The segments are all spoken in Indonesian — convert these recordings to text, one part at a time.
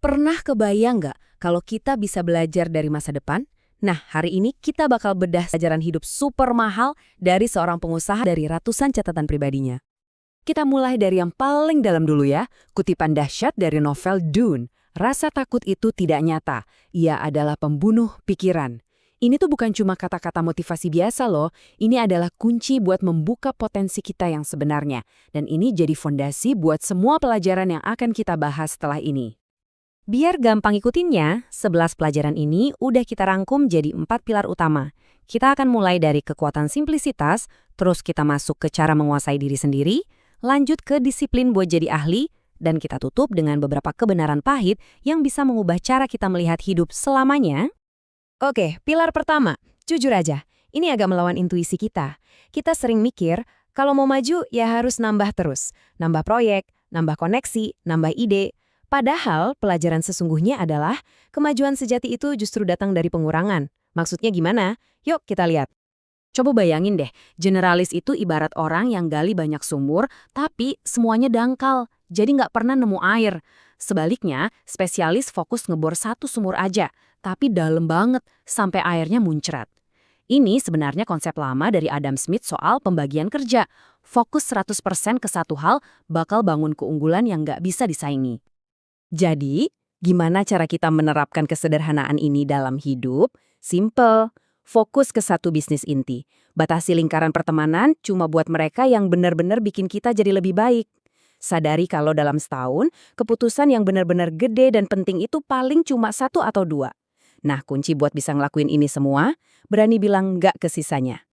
Pernah kebayang nggak kalau kita bisa belajar dari masa depan? Nah, hari ini kita bakal bedah pelajaran hidup super mahal dari seorang pengusaha dari ratusan catatan pribadinya. Kita mulai dari yang paling dalam dulu ya, kutipan dahsyat dari novel Dune. Rasa takut itu tidak nyata, ia adalah pembunuh pikiran. Ini tuh bukan cuma kata-kata motivasi biasa loh, ini adalah kunci buat membuka potensi kita yang sebenarnya. Dan ini jadi fondasi buat semua pelajaran yang akan kita bahas setelah ini. Biar gampang ikutinnya, 11 pelajaran ini udah kita rangkum jadi 4 pilar utama. Kita akan mulai dari kekuatan simplisitas, terus kita masuk ke cara menguasai diri sendiri, lanjut ke disiplin buat jadi ahli, dan kita tutup dengan beberapa kebenaran pahit yang bisa mengubah cara kita melihat hidup selamanya. Oke, pilar pertama, jujur aja, ini agak melawan intuisi kita. Kita sering mikir, kalau mau maju ya harus nambah terus. Nambah proyek, nambah koneksi, nambah ide. Padahal pelajaran sesungguhnya adalah kemajuan sejati itu justru datang dari pengurangan. Maksudnya gimana? Yuk kita lihat. Coba bayangin deh, generalis itu ibarat orang yang gali banyak sumur, tapi semuanya dangkal, jadi nggak pernah nemu air. Sebaliknya, spesialis fokus ngebor satu sumur aja, tapi dalam banget, sampai airnya muncrat. Ini sebenarnya konsep lama dari Adam Smith soal pembagian kerja. Fokus 100% ke satu hal bakal bangun keunggulan yang nggak bisa disaingi. Jadi, gimana cara kita menerapkan kesederhanaan ini dalam hidup? Simple. Fokus ke satu bisnis inti. Batasi lingkaran pertemanan cuma buat mereka yang benar-benar bikin kita jadi lebih baik. Sadari kalau dalam setahun, keputusan yang benar-benar gede dan penting itu paling cuma 1 atau 2. Nah, kunci buat bisa ngelakuin ini semua, berani bilang nggak ke sisanya.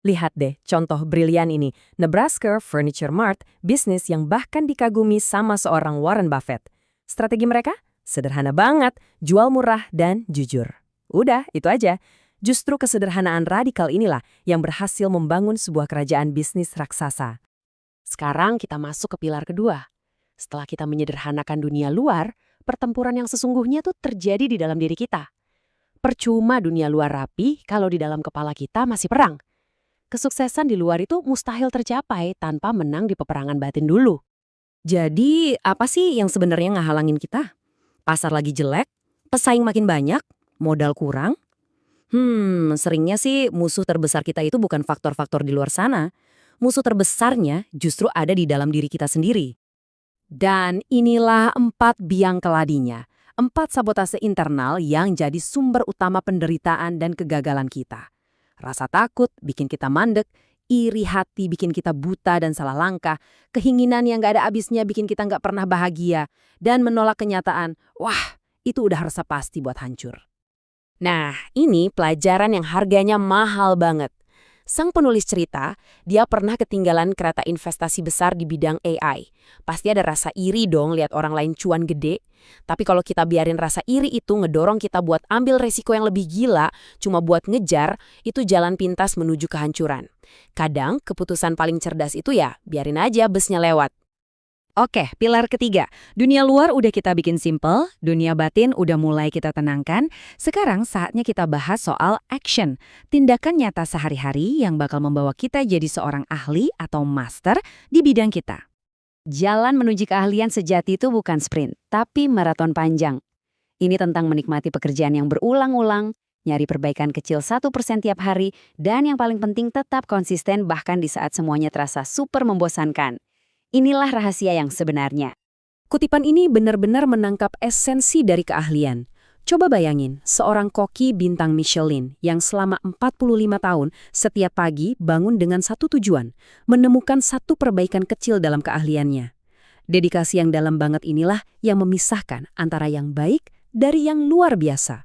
Lihat deh, contoh brilian ini. Nebraska Furniture Mart, bisnis yang bahkan dikagumi sama seorang Warren Buffett. Strategi mereka? Sederhana banget, jual murah dan jujur. Udah, itu aja. Justru kesederhanaan radikal inilah yang berhasil membangun sebuah kerajaan bisnis raksasa. Sekarang kita masuk ke pilar kedua. Setelah kita menyederhanakan dunia luar, pertempuran yang sesungguhnya tuh terjadi di dalam diri kita. Percuma dunia luar rapi kalau di dalam kepala kita masih perang. Kesuksesan di luar itu mustahil tercapai tanpa menang di peperangan batin dulu. Jadi, apa sih yang sebenarnya ngehalangin kita? Pasar lagi jelek, pesaing makin banyak, modal kurang? Seringnya sih musuh terbesar kita itu bukan faktor-faktor di luar sana. Musuh terbesarnya justru ada di dalam diri kita sendiri. Dan inilah 4 biang keladinya. 4 sabotase internal yang jadi sumber utama penderitaan dan kegagalan kita. Rasa takut bikin kita mandek, iri hati bikin kita buta dan salah langkah, keinginan yang gak ada habisnya bikin kita gak pernah bahagia, dan menolak kenyataan, wah, itu udah rasa pasti buat hancur. Nah, ini pelajaran yang harganya mahal banget. Sang penulis cerita, dia pernah ketinggalan kereta investasi besar di bidang AI. Pasti ada rasa iri dong lihat orang lain cuan gede. Tapi kalau kita biarin rasa iri itu ngedorong kita buat ambil resiko yang lebih gila, cuma buat ngejar, itu jalan pintas menuju kehancuran. Kadang keputusan paling cerdas itu ya, biarin aja busnya lewat. Oke, pilar ketiga. Dunia luar udah kita bikin simple, dunia batin udah mulai kita tenangkan. Sekarang saatnya kita bahas soal action. Tindakan nyata sehari-hari yang bakal membawa kita jadi seorang ahli atau master di bidang kita. Jalan menuju keahlian sejati itu bukan sprint, tapi maraton panjang. Ini tentang menikmati pekerjaan yang berulang-ulang, nyari perbaikan kecil 1% tiap hari, dan yang paling penting tetap konsisten bahkan di saat semuanya terasa super membosankan. Inilah rahasia yang sebenarnya. Kutipan ini benar-benar menangkap esensi dari keahlian. Coba bayangin, seorang koki bintang Michelin yang selama 45 tahun setiap pagi bangun dengan satu tujuan, menemukan satu perbaikan kecil dalam keahliannya. Dedikasi yang dalam banget inilah yang memisahkan antara yang baik dari yang luar biasa.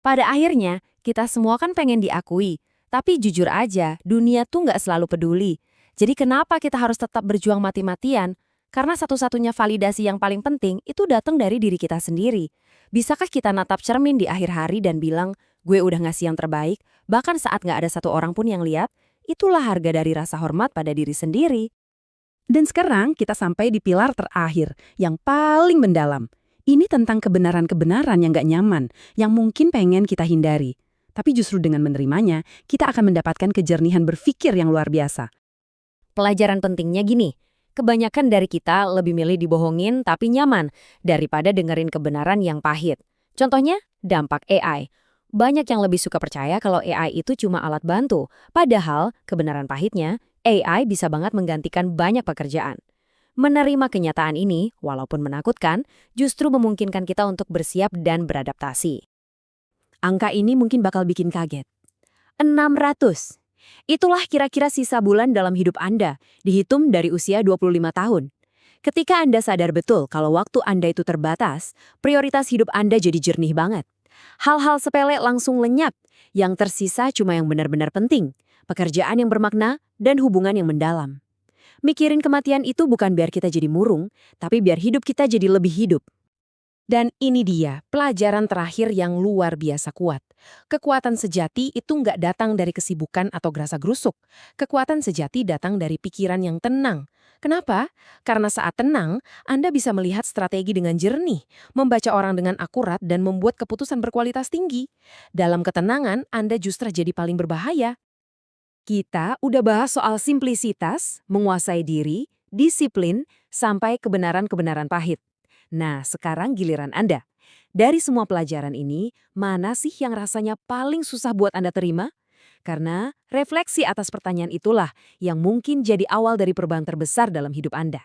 Pada akhirnya, kita semua kan pengen diakui, tapi jujur aja, dunia tuh nggak selalu peduli. Jadi kenapa kita harus tetap berjuang mati-matian? Karena satu-satunya validasi yang paling penting itu datang dari diri kita sendiri. Bisakah kita natap cermin di akhir hari dan bilang, gue udah ngasih yang terbaik, bahkan saat nggak ada satu orang pun yang lihat? Itulah harga dari rasa hormat pada diri sendiri. Dan sekarang kita sampai di pilar terakhir, yang paling mendalam. Ini tentang kebenaran-kebenaran yang nggak nyaman, yang mungkin pengen kita hindari. Tapi justru dengan menerimanya, kita akan mendapatkan kejernihan berpikir yang luar biasa. Pelajaran pentingnya gini, Kebanyakan dari kita lebih milih dibohongin tapi nyaman daripada dengerin kebenaran yang pahit. Contohnya, dampak AI. Banyak yang lebih suka percaya kalau AI itu cuma alat bantu, padahal kebenaran pahitnya, AI bisa banget menggantikan banyak pekerjaan. Menerima kenyataan ini, walaupun menakutkan, justru memungkinkan kita untuk bersiap dan beradaptasi. Angka ini mungkin bakal bikin kaget. 600. Itulah kira-kira sisa bulan dalam hidup Anda, dihitung dari usia 25 tahun. Ketika Anda sadar betul kalau waktu Anda itu terbatas, prioritas hidup Anda jadi jernih banget. Hal-hal sepele langsung lenyap, yang tersisa cuma yang benar-benar penting, pekerjaan yang bermakna, dan hubungan yang mendalam. Mikirin kematian itu bukan biar kita jadi murung, tapi biar hidup kita jadi lebih hidup. Dan ini dia, pelajaran terakhir yang luar biasa kuat. Kekuatan sejati itu nggak datang dari kesibukan atau gerasa-gerusuk. Kekuatan sejati datang dari pikiran yang tenang. Kenapa? Karena saat tenang, Anda bisa melihat strategi dengan jernih, membaca orang dengan akurat dan membuat keputusan berkualitas tinggi. Dalam ketenangan, Anda justru jadi paling berbahaya. Kita udah bahas soal simplisitas, menguasai diri, disiplin, sampai kebenaran-kebenaran pahit. Nah, sekarang giliran Anda. Dari semua pelajaran ini, mana sih yang rasanya paling susah buat Anda terima? Karena refleksi atas pertanyaan itulah yang mungkin jadi awal dari perubahan terbesar dalam hidup Anda.